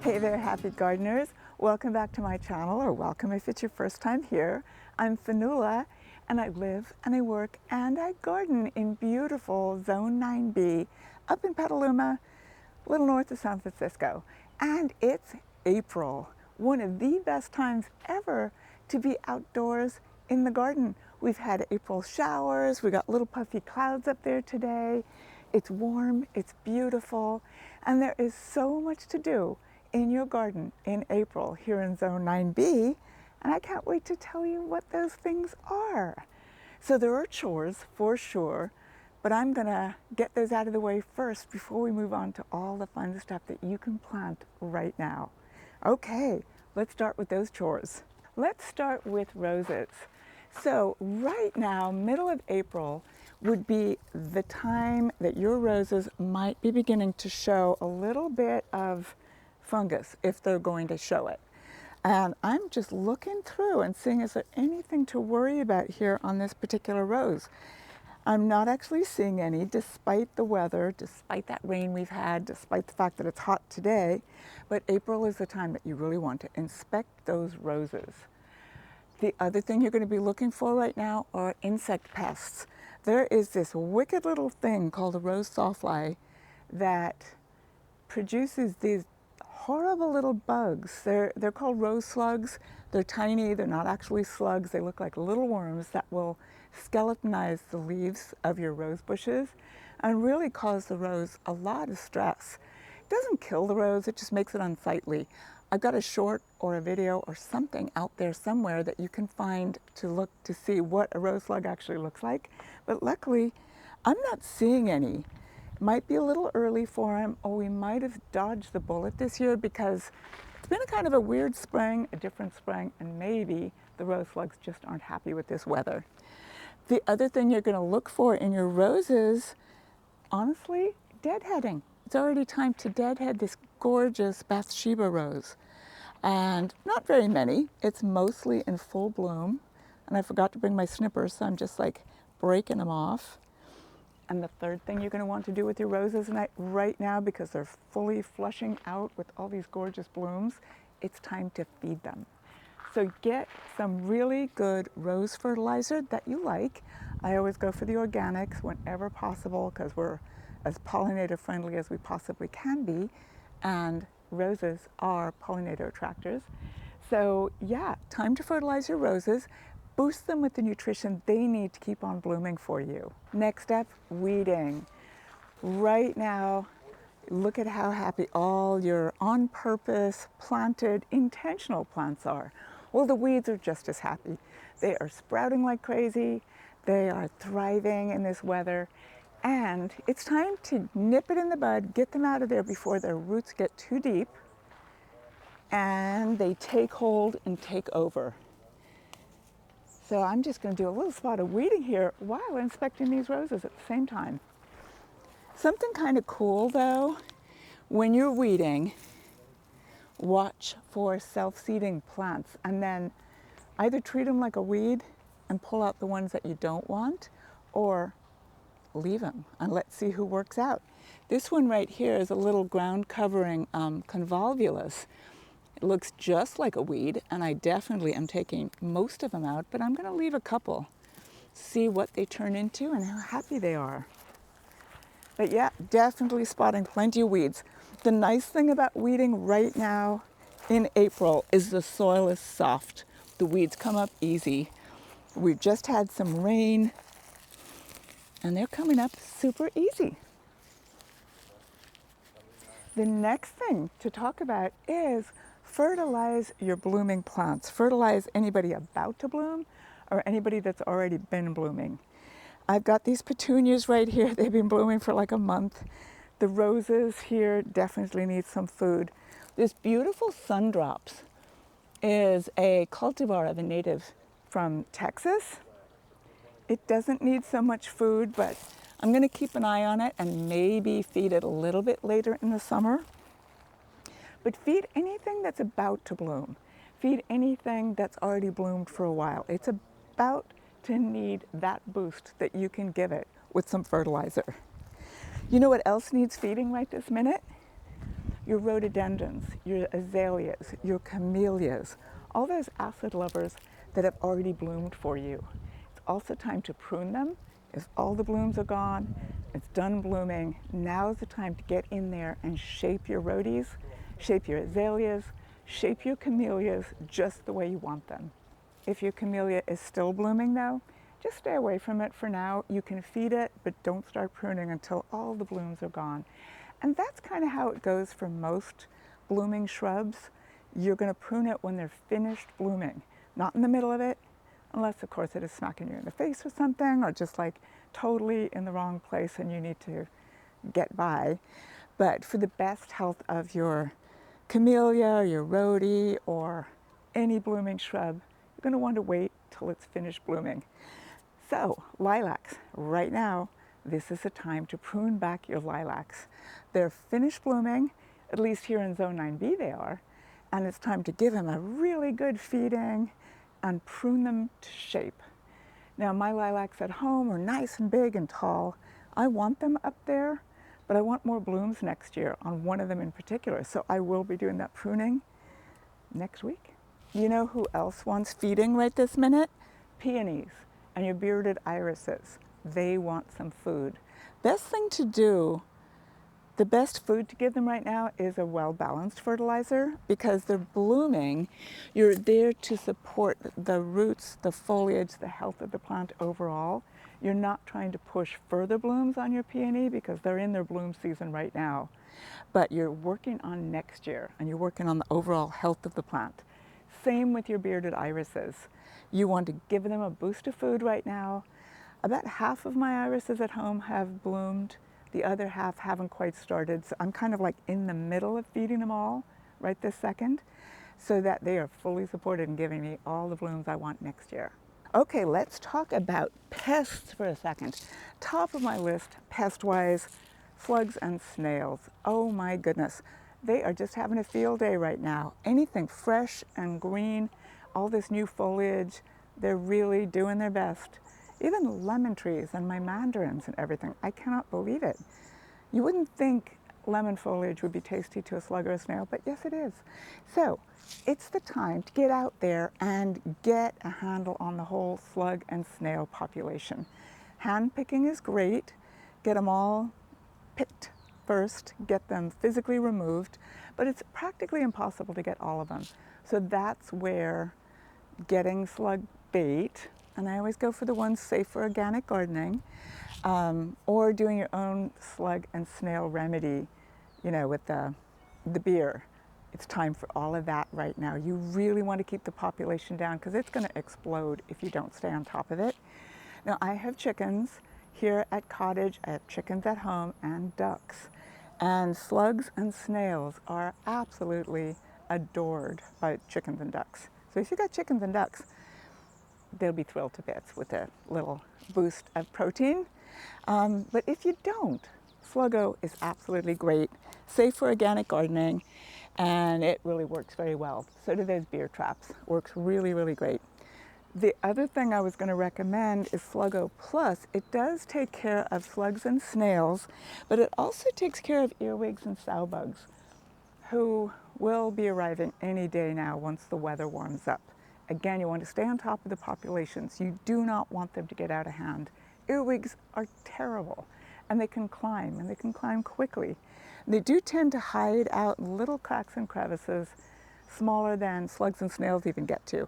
Hey there, happy gardeners. Welcome back to my channel, or welcome if it's your first time here. I'm Fanula, and I live and I work and I garden in beautiful Zone 9B up in Petaluma, a little north of San Francisco. And it's April, one of the best times ever to be outdoors in the garden. We've had April showers, we got little puffy clouds up there today. It's warm, it's beautiful, and there is so much to do in your garden in April here in Zone 9B, and I can't wait to tell you what those things are. So there are chores for sure, but I'm gonna get those out of the way first before we move on to all the fun stuff that you can plant right now. Okay, let's start with those chores. Let's start with roses. So right now, middle of April would be the time that your roses might be beginning to show a little bit of fungus if they're going to show it. And I'm just looking through and seeing, is there anything to worry about here on this particular rose? I'm not actually seeing any, despite the weather, despite that rain we've had, despite the fact that it's hot today. But April is the time that you really want to inspect those roses. The other thing you're going to be looking for right now are insect pests. There is this wicked little thing called a rose sawfly that produces these horrible little bugs. They're called rose slugs. They're tiny, they're not actually slugs. They look like little worms that will skeletonize the leaves of your rose bushes and really cause the rose a lot of stress. It doesn't kill the rose, it just makes it unsightly. I've got a short or a video or something out there somewhere that you can find to look to see what a rose slug actually looks like. But luckily, I'm not seeing any. Might be a little early for him, or we might have dodged the bullet this year because it's been a kind of a weird spring, a different spring, and maybe the rose slugs just aren't happy with this weather. The other thing you're going to look for in your roses, honestly, deadheading. It's already time to deadhead this gorgeous Bathsheba rose. And not very many. It's mostly in full bloom. And I forgot to bring my snippers, so I'm just like breaking them off. And the third thing you're going to want to do with your roses right now, because they're fully flushing out with all these gorgeous blooms, it's time to feed them. So get some really good rose fertilizer that you like. I always go for the organics whenever possible because we're as pollinator friendly as we possibly can be. And roses are pollinator attractors. So yeah, time to fertilize your roses. Boost them with the nutrition they need to keep on blooming for you. Next up, weeding. Right now, look at how happy all your on-purpose, planted, intentional plants are. Well, the weeds are just as happy. They are sprouting like crazy. They are thriving in this weather. And it's time to nip it in the bud, get them out of there before their roots get too deep and they take hold and take over. So I'm just going to do a little spot of weeding here while inspecting these roses at the same time. Something kind of cool though, when you're weeding, watch for self-seeding plants and then either treat them like a weed and pull out the ones that you don't want, or leave them and let's see who works out. This one right here is a little ground covering convolvulus. It looks just like a weed, and I definitely am taking most of them out, but I'm going to leave a couple, see what they turn into and how happy they are. But yeah, definitely spotting plenty of weeds. The nice thing about weeding right now in April is the soil is soft. The weeds come up easy. We've just had some rain, and they're coming up super easy. The next thing to talk about is fertilize your blooming plants. Fertilize anybody about to bloom or anybody that's already been blooming. I've got these petunias right here. They've been blooming for like a month. The roses here definitely need some food. This beautiful Sundrops is a cultivar of a native from Texas. It doesn't need so much food, but I'm going to keep an eye on it and maybe feed it a little bit later in the summer. But feed anything that's about to bloom. Feed anything that's already bloomed for a while. It's about to need that boost that you can give it with some fertilizer. You know what else needs feeding right this minute? your rhododendrons, your azaleas, your camellias, all those acid lovers that have already bloomed for you. It's also time to prune them. If all the blooms are gone, it's done blooming, now is the time to get in there and shape your rhodies, shape your azaleas, shape your camellias just the way you want them. If your camellia is still blooming though, just stay away from it for now. You can feed it, but don't start pruning until all the blooms are gone. And that's kind of how it goes for most blooming shrubs. You're going to prune it when they're finished blooming, not in the middle of it, unless of course it is smacking you in the face or something, or just like totally in the wrong place and you need to get by. But for the best health of your camellia, your rhodie, or any blooming shrub, you're going to want to wait till it's finished blooming. So lilacs, right now, this is the time to prune back your lilacs. They're finished blooming, at least here in Zone 9B they are, and it's time to give them a really good feeding and prune them to shape. Now my lilacs at home are nice and big and tall. I want them up there, but I want more blooms next year on one of them in particular, so I will be doing that pruning next week. You know who else wants feeding right this minute? Peonies and your bearded irises. They want some food. Best thing to do, the best food to give them right now is a well-balanced fertilizer, because they're blooming. You're there to support the roots, the foliage, the health of the plant overall. You're not trying to push further blooms on your peony because they're in their bloom season right now. But you're working on next year and you're working on the overall health of the plant. Same with your bearded irises. You want to give them a boost of food right now. About half of my irises at home have bloomed. The other half haven't quite started. So I'm kind of like in the middle of feeding them all right this second, so that they are fully supported and giving me all the blooms I want next year. Okay, let's talk about pests for a second. Top of my list, pest-wise, slugs and snails. Oh my goodness. They are just having a field day right now. Anything fresh and green, all this new foliage, they're really doing their best. Even lemon trees and my mandarins and everything. I cannot believe it. You wouldn't think lemon foliage would be tasty to a slug or a snail, but yes it is. So it's the time to get out there and get a handle on the whole slug and snail population. Hand picking is great. Get them all picked first, get them physically removed, but it's practically impossible to get all of them. So that's where getting slug bait, and I always go for the ones safe for organic gardening, or doing your own slug and snail remedy, you know, with the beer. It's time for all of that right now. You really want to keep the population down because it's going to explode if you don't stay on top of it. Now I have chickens here at Cottage, I have chickens at home and ducks. And slugs and snails are absolutely adored by chickens and ducks. So if you've got chickens and ducks, they'll be thrilled to bits with a little boost of protein. But if you don't, Sluggo is absolutely great, safe for organic gardening, and it really works very well. So do those beer traps. Works really, really great. The other thing I was going to recommend is Sluggo Plus. It does take care of slugs and snails, but it also takes care of earwigs and sow bugs, who will be arriving any day now once the weather warms up. Again, you want to stay on top of the populations. You do not want them to get out of hand. Earwigs are terrible, and they can climb quickly. They do tend to hide out in little cracks and crevices, smaller than slugs and snails even get to.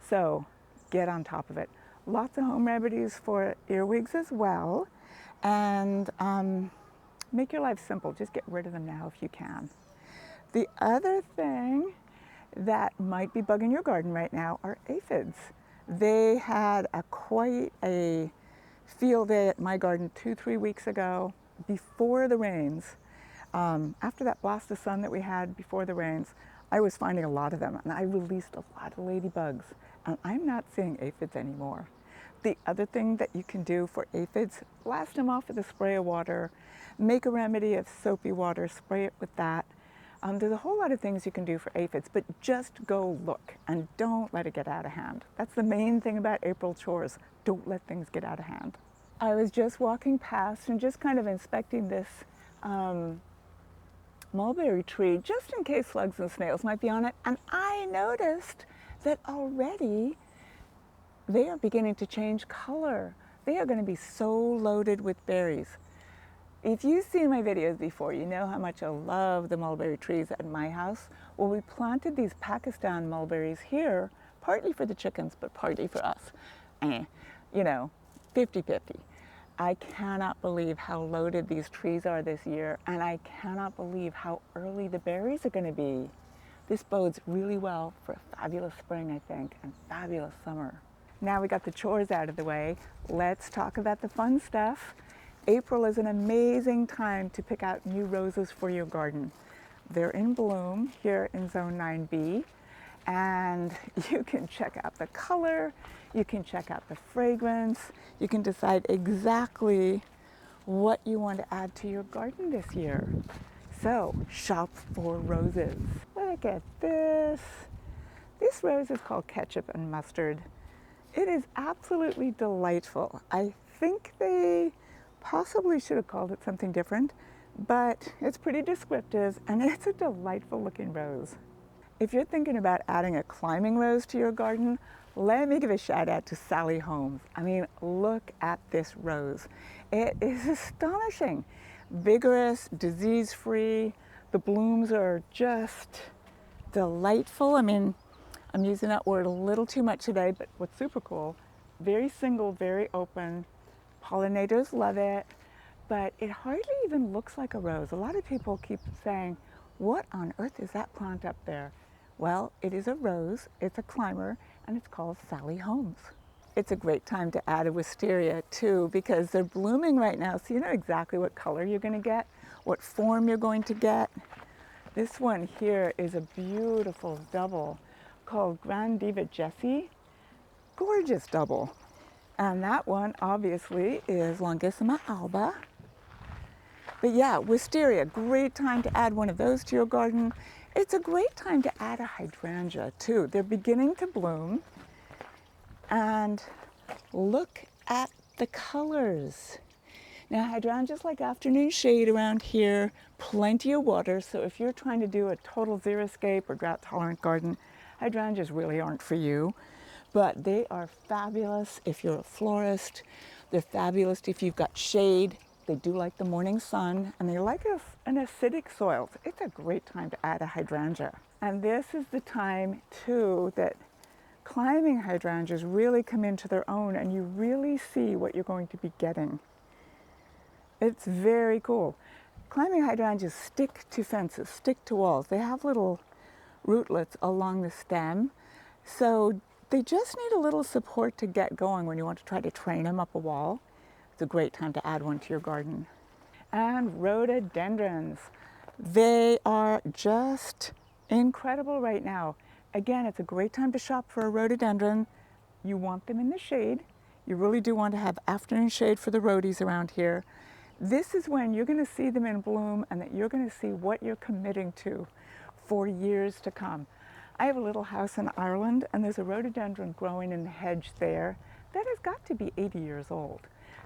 So get on top of it. Lots of home remedies for earwigs as well, and make your life simple. Just get rid of them now if you can. The other thing that might be bugging your garden right now are aphids. They had quite a field day at my garden 2-3 weeks ago before the rains. After that blast of sun that we had before the rains, I was finding a lot of them, and I released a lot of ladybugs, and I'm not seeing aphids anymore. The other thing that you can do for aphids, blast them off with a spray of water, make a remedy of soapy water, spray it with that. There's a whole lot of things you can do for aphids, but just go look and don't let it get out of hand. That's the main thing about April chores. Don't let things get out of hand. I was just walking past and just kind of inspecting this mulberry tree just in case slugs and snails might be on it. And I noticed that already they are beginning to change color. They are going to be so loaded with berries. If you've seen my videos before, you know how much I love the mulberry trees at my house. Well, we planted these Pakistan mulberries here, partly for the chickens, but partly for us. You know, 50-50. I cannot believe how loaded these trees are this year, and I cannot believe how early the berries are going to be. This bodes really well for a fabulous spring, I think, and fabulous summer. Now we got the chores out of the way, let's talk about the fun stuff. April is an amazing time to pick out new roses for your garden. They're in bloom here in Zone 9B, and you can check out the color, you can check out the fragrance, you can decide exactly what you want to add to your garden this year. So shop for roses. Look at this. This rose is called Ketchup and Mustard. It is absolutely delightful. I think they possibly should have called it something different, but it's pretty descriptive and it's a delightful looking rose. If you're thinking about adding a climbing rose to your garden, let me give a shout out to Sally Holmes. I mean, look at this rose. It is astonishing. Vigorous, disease-free. The blooms are just delightful. I mean, I'm using that word a little too much today, but what's super cool, very single, very open. Pollinators love it, but it hardly even looks like a rose. A lot of people keep saying, what on earth is that plant up there? Well, it is a rose, it's a climber, and it's called Sally Holmes. It's a great time to add a wisteria too, because they're blooming right now, so you know exactly what color you're going to get, what form you're going to get. This one here is a beautiful double called Grand Diva Jessie. Gorgeous double. And that one obviously is Longissima alba. But yeah, wisteria, great time to add one of those to your garden. It's a great time to add a hydrangea too. They're beginning to bloom. And look at the colors. Now hydrangeas like afternoon shade around here, plenty of water. So if you're trying to do a total xeriscape or drought tolerant garden, hydrangeas really aren't for you. But they are fabulous if you're a florist. They're fabulous if you've got shade. They do like the morning sun, and they like an acidic soil. It's a great time to add a hydrangea. And this is the time too that climbing hydrangeas really come into their own, and you really see what you're going to be getting. It's very cool. Climbing hydrangeas stick to fences, stick to walls. They have little rootlets along the stem, so they just need a little support to get going when you want to try to train them up a wall. It's a great time to add one to your garden. And rhododendrons. They are just incredible right now. Again, it's a great time to shop for a rhododendron. You want them in the shade. You really do want to have afternoon shade for the rhodies around here. This is when you're going to see them in bloom and that you're going to see what you're committing to for years to come. I have a little house in Ireland, and there's a rhododendron growing in the hedge there that has got to be 80 years old.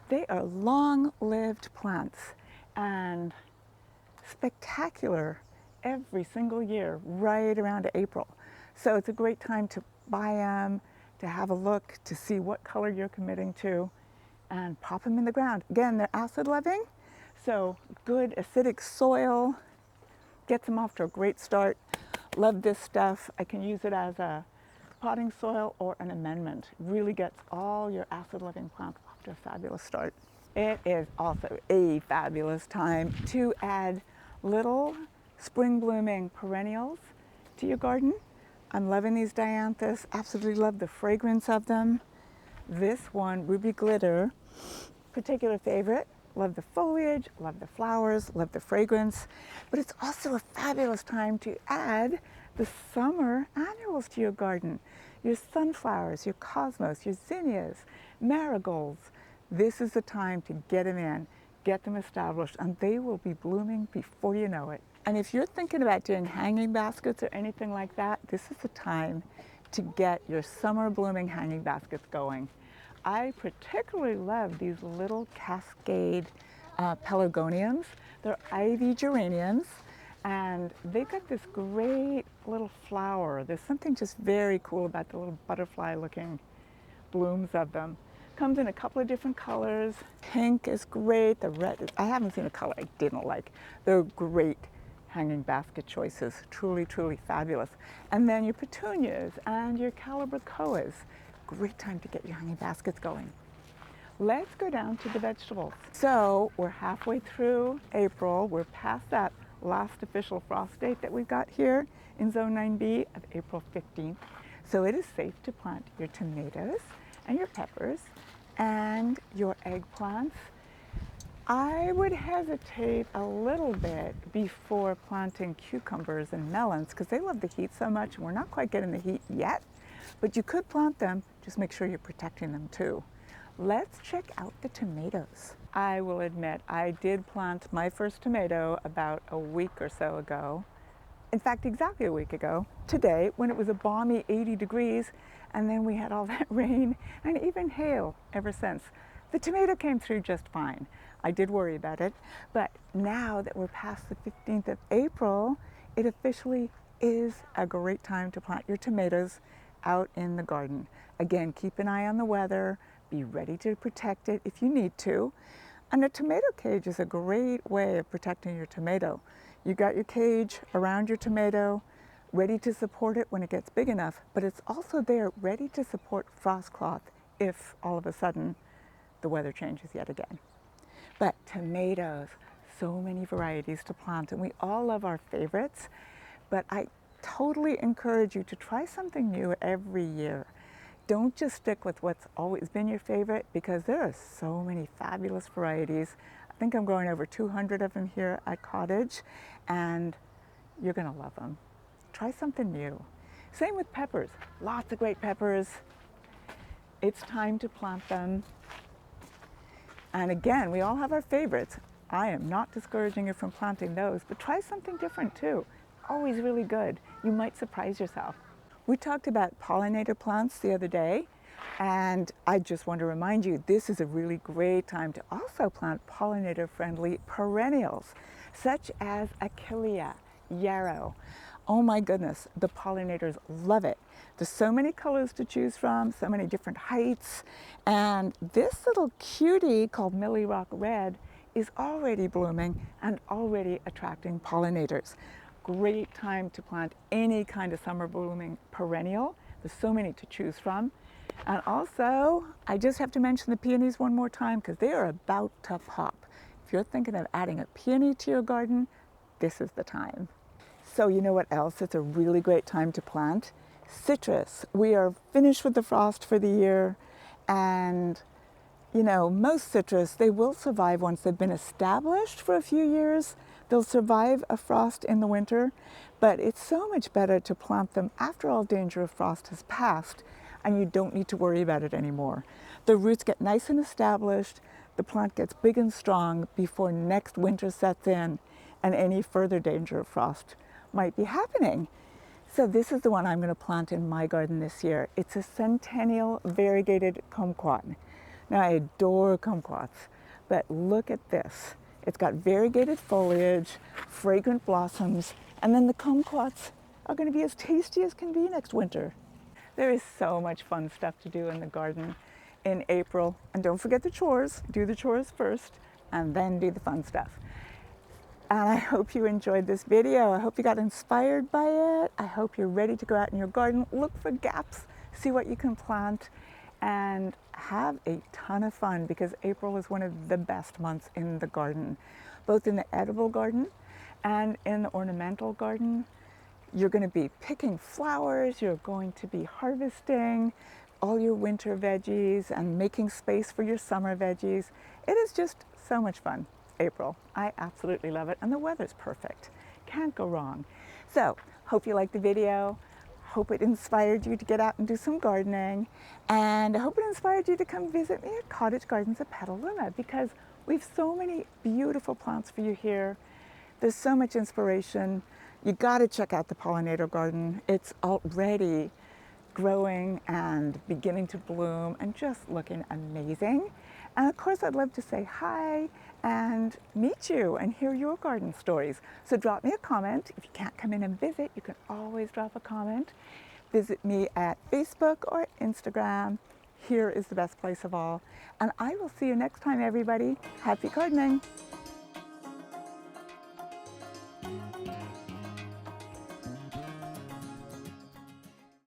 They are long-lived plants and spectacular every single year right around April. So it's a great time to buy them, to have a look, to see what color you're committing to, and pop them in the ground. Again, they're acid loving, so good acidic soil gets them off to a great start. Love this stuff. I can use it as a potting soil or an amendment. Really gets all your acid loving plants off to a fabulous start. It is also a fabulous time to add little spring blooming perennials to your garden. I'm loving these dianthus, absolutely love the fragrance of them. This one, Ruby Glitter, particular favorite. Love the foliage, love the flowers, love the fragrance, but it's also a fabulous time to add the summer annuals to your garden. Your sunflowers, your cosmos, your zinnias, marigolds. This is the time to get them in, get them established, and they will be blooming before you know it. And if you're thinking about doing hanging baskets or anything like that, this is the time to get your summer blooming hanging baskets going. I particularly love these little cascade pelargoniums. They're ivy geraniums, And they've got this great little flower. There's something just very cool about the little butterfly looking blooms of them. Comes in a couple of different colors. Pink is great. The red, I haven't seen a color I didn't like. They're great hanging basket choices. Truly, truly fabulous. And then your petunias and your calibrachoas. Great time to get your hanging baskets going. Let's go down to the vegetables. So we're halfway through April. We're past that last official frost date that we've got here in Zone 9B of April 15th. So it is safe to plant your tomatoes and your peppers and your eggplants. I would hesitate a little bit before planting cucumbers and melons because they love the heat so much, and we're not quite getting the heat yet, but you could plant them. Just make sure you're protecting them too. Let's check out the tomatoes. I will admit I did plant my first tomato about a week or so ago. In fact, exactly a week ago today, when it was a balmy 80 degrees, and then we had all that rain and even hail ever since. The tomato came through just fine. I did worry about it, but now that we're past the 15th of April, it officially is a great time to plant your tomatoes out in the garden. Again, keep an eye on the weather, be ready to protect it if you need to. And a tomato cage is a great way of protecting your tomato. You got your cage around your tomato, ready to support it when it gets big enough, but it's also there ready to support frost cloth if all of a sudden the weather changes yet again. But tomatoes, so many varieties to plant, and we all love our favorites, but I totally encourage you to try something new every year. Don't just stick with what's always been your favorite, because there are so many fabulous varieties. I think I'm growing over 200 of them here at Cottage, and you're gonna love them. Try something new. Same with peppers, lots of great peppers. It's time to plant them. And again, we all have our favorites. I am not discouraging you from planting those, but try something different too. Always really good. You might surprise yourself. We talked about pollinator plants the other day, and I just want to remind you, this is a really great time to also plant pollinator-friendly perennials, such as achillea, yarrow. Oh my goodness, the pollinators love it. There's so many colors to choose from, so many different heights, and this little cutie called Millie Rock Red is already blooming and already attracting pollinators. Great time to plant any kind of summer blooming perennial. There's so many to choose from. And also, I just have to mention the peonies one more time because they are about to pop. If you're thinking of adding a peony to your garden, this is the time. So you know what else? It's a really great time to plant citrus. We are finished with the frost for the year, and you know, most citrus, they will survive once they've been established for a few years. They'll survive a frost in the winter, but it's so much better to plant them after all danger of frost has passed, and you don't need to worry about it anymore. The roots get nice and established, the plant gets big and strong before next winter sets in and any further danger of frost might be happening. So this is the one I'm going to plant in my garden this year. It's a centennial variegated kumquat. Now I adore kumquats, but look at this. It's got variegated foliage, fragrant blossoms, and then the kumquats are going to be as tasty as can be next winter. There is so much fun stuff to do in the garden in April. And don't forget the chores. Do the chores first and then do the fun stuff. And I hope you enjoyed this video. I hope you got inspired by it. I hope you're ready to go out in your garden, look for gaps, see what you can plant, and have a ton of fun, because April is one of the best months in the garden, both in the edible garden and in the ornamental garden. You're going to be picking flowers, you're going to be harvesting all your winter veggies and making space for your summer veggies. It is just so much fun. April, I absolutely love it, and the weather's perfect. Can't go wrong. So, hope you liked the video. Hope it inspired you to get out and do some gardening, and I hope it inspired you to come visit me at Cottage Gardens of Petaluma, because we have so many beautiful plants for you here. There's so much inspiration. You got to check out the pollinator garden. It's already growing and beginning to bloom and just looking amazing. And of course, I'd love to say hi and meet you and hear your garden stories. So drop me a comment. If you can't come in and visit, you can always drop a comment. Visit me at Facebook or Instagram. Here is the best place of all. And I will see you next time, everybody. Happy gardening.